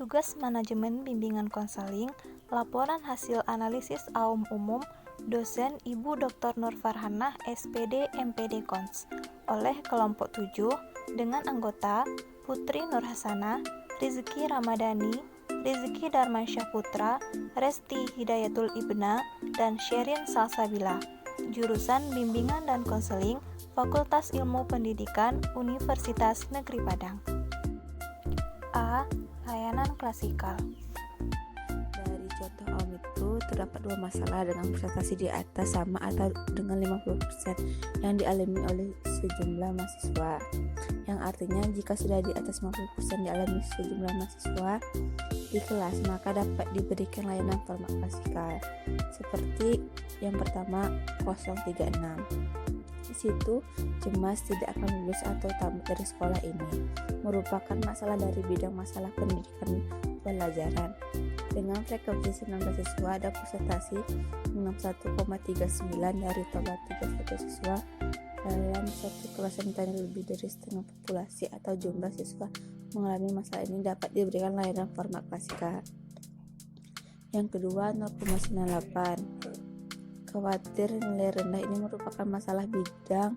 tugas manajemen bimbingan konseling, laporan hasil analisis AUM umum, dosen Ibu Dr. Nur Farhanah, SPD, MPD Kons, oleh kelompok 7 dengan anggota Putri Nur Hasanah, Rizky Ramadhani, Rizky Darmansyah Putra, Resti Hidayatul Ibna, dan Sherin Salsabila, jurusan Bimbingan dan Konseling, Fakultas Ilmu Pendidikan, Universitas Negeri Padang. A. Layanan klasikal. Dari contoh AUM itu terdapat dua masalah dengan presentasi di atas sama atau dengan 50% yang dialami oleh sejumlah mahasiswa. Yang artinya jika sudah di atas 50% dialami sejumlah mahasiswa di kelas, maka dapat diberikan layanan format klasikal. Seperti yang pertama 036. Di situ cemas tidak akan lulus atau tamat dari sekolah ini merupakan masalah dari bidang masalah pendidikan pelajaran. Dengan frekuensi 19 siswa ada presentasi 61,39 dari total 31 siswa dalam satu kelas yang ditanya lebih dari setengah populasi atau jumlah siswa mengalami masalah ini dapat diberikan layanan format klasikal. Yang kedua 0,98. Khawatir nilai rendah ini merupakan masalah bidang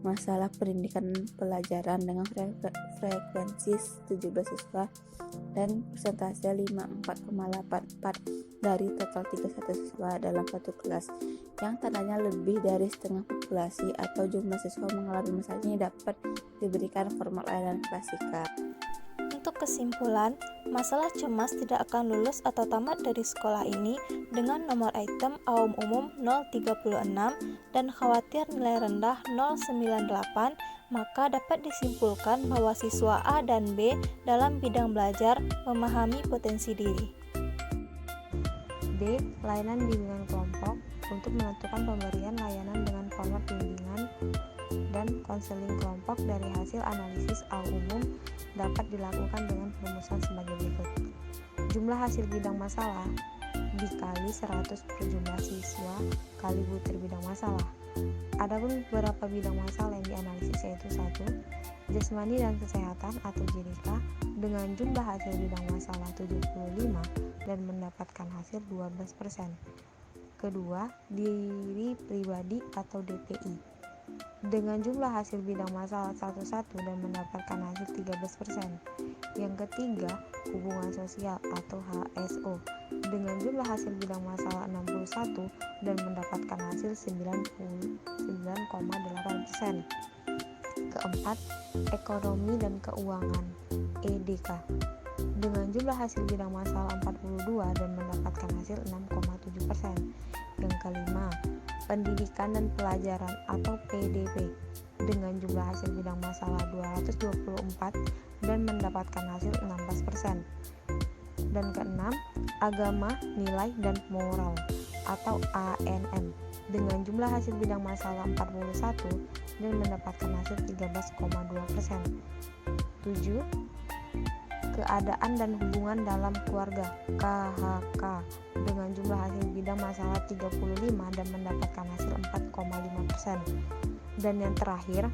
masalah pendidikan pelajaran dengan frekuensi 17 siswa dan persentase 54,84 dari total 31 siswa dalam satu kelas. Yang tandanya lebih dari setengah populasi atau jumlah siswa mengalami masalah ini dapat diberikan format layanan klasikal. Untuk kesimpulan, masalah cemas tidak akan lulus atau tamat dari sekolah ini dengan nomor item AUM umum 036 dan khawatir nilai rendah 098, maka dapat disimpulkan bahwa siswa A dan B dalam bidang belajar memahami potensi diri. D. Layanan bimbingan kelompok untuk menentukan pemberian layanan dengan format bimbingan dan konseling kelompok dari hasil analisis AUM umum dapat dilakukan dengan perumusan sebagai berikut. Jumlah hasil bidang masalah dikali 100 per jumlah siswa kali butir bidang masalah. Adapun beberapa bidang masalah yang dianalisis yaitu 1. Jasmani dan kesehatan atau JDK dengan jumlah hasil bidang masalah 75 dan mendapatkan hasil 12%. Kedua, diri pribadi atau DPI dengan jumlah hasil bidang masalah 11 dan mendapatkan hasil 13%. Yang ketiga, hubungan sosial atau HSO dengan jumlah hasil bidang masalah 61 dan mendapatkan hasil 99,8%. Keempat, ekonomi dan keuangan EDK dengan jumlah hasil bidang masalah 42 dan mendapatkan hasil 6,7%. Yang kelima, pendidikan dan pelajaran atau PDP dengan jumlah hasil bidang masalah 224 dan mendapatkan hasil 16%. Dan keenam, agama, nilai, dan moral atau ANM dengan jumlah hasil bidang masalah 41 dan mendapatkan hasil 13,2%. 7. Keadaan dan hubungan dalam keluarga KHK dengan jumlah hasil bidang masalah 35 dan mendapatkan hasil 4,5%. Dan yang terakhir,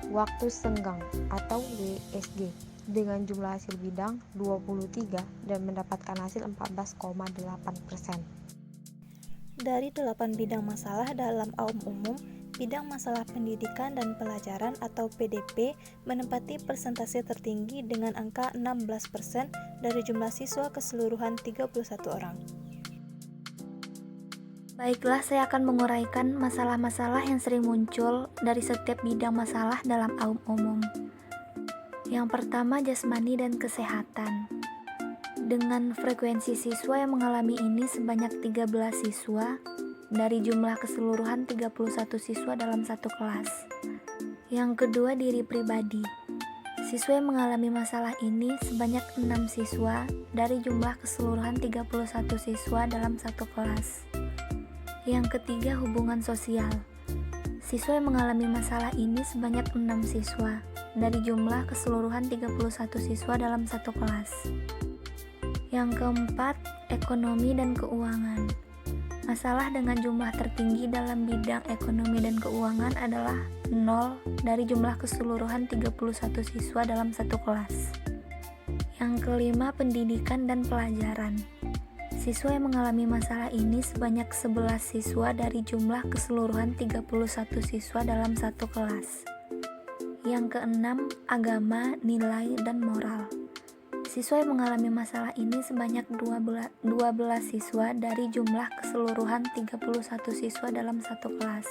waktu senggang atau WSG dengan jumlah hasil bidang 23 dan mendapatkan hasil 14,8%. Dari 8 bidang masalah dalam AUM umum, bidang masalah pendidikan dan pelajaran atau PDP menempati persentase tertinggi dengan angka 16% dari jumlah siswa keseluruhan 31 orang. Baiklah, saya akan menguraikan masalah-masalah yang sering muncul dari setiap bidang masalah dalam AUM umum. Yang pertama, jasmani dan kesehatan. Dengan frekuensi siswa yang mengalami ini sebanyak 13 siswa dari jumlah keseluruhan 31 siswa dalam satu kelas. Yang kedua, diri pribadi. Siswa yang mengalami masalah ini sebanyak 6 siswa dari jumlah keseluruhan 31 siswa dalam satu kelas. Yang ketiga, hubungan sosial. Siswa yang mengalami masalah ini sebanyak 6 siswa dari jumlah keseluruhan 31 siswa dalam satu kelas. Yang keempat, ekonomi dan keuangan. Masalah dengan jumlah tertinggi dalam bidang ekonomi dan keuangan adalah 0 dari jumlah keseluruhan 31 siswa dalam satu kelas. Yang kelima, pendidikan dan pelajaran. Siswa yang mengalami masalah ini sebanyak 11 siswa dari jumlah keseluruhan 31 siswa dalam satu kelas. Yang keenam, agama, nilai, dan moral. Siswa yang mengalami masalah ini sebanyak 12 siswa dari jumlah keseluruhan 31 siswa dalam satu kelas.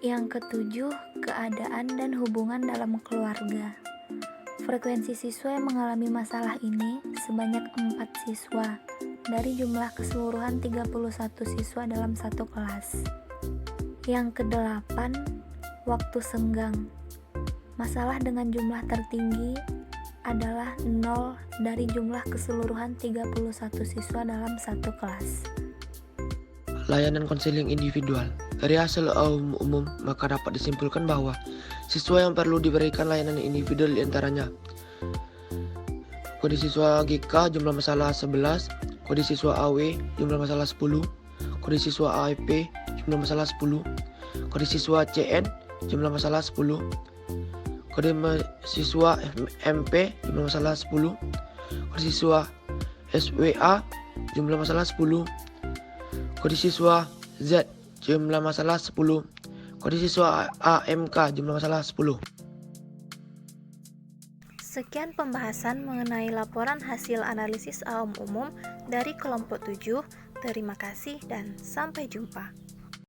Yang ketujuh, keadaan dan hubungan dalam keluarga. Frekuensi siswa yang mengalami masalah ini sebanyak 4 siswa dari jumlah keseluruhan 31 siswa dalam satu kelas. Yang kedelapan, waktu senggang. Masalah dengan jumlah tertinggi adalah 0 dari jumlah keseluruhan 31 siswa dalam satu kelas. Layanan konseling individual. Dari hasil umum maka dapat disimpulkan bahwa siswa yang perlu diberikan layanan individual diantaranya kode siswa GK jumlah masalah 11, kode siswa AW jumlah masalah 10, kode siswa AIP jumlah masalah 10, kode siswa CN jumlah masalah 10, kode siswa MP jumlah masalah 10, kode siswa SWA jumlah masalah 10, kode siswa Z jumlah masalah 10, kode siswa AMK jumlah masalah 10. Sekian pembahasan mengenai laporan hasil analisis AUM umum dari kelompok 7. Terima kasih dan sampai jumpa.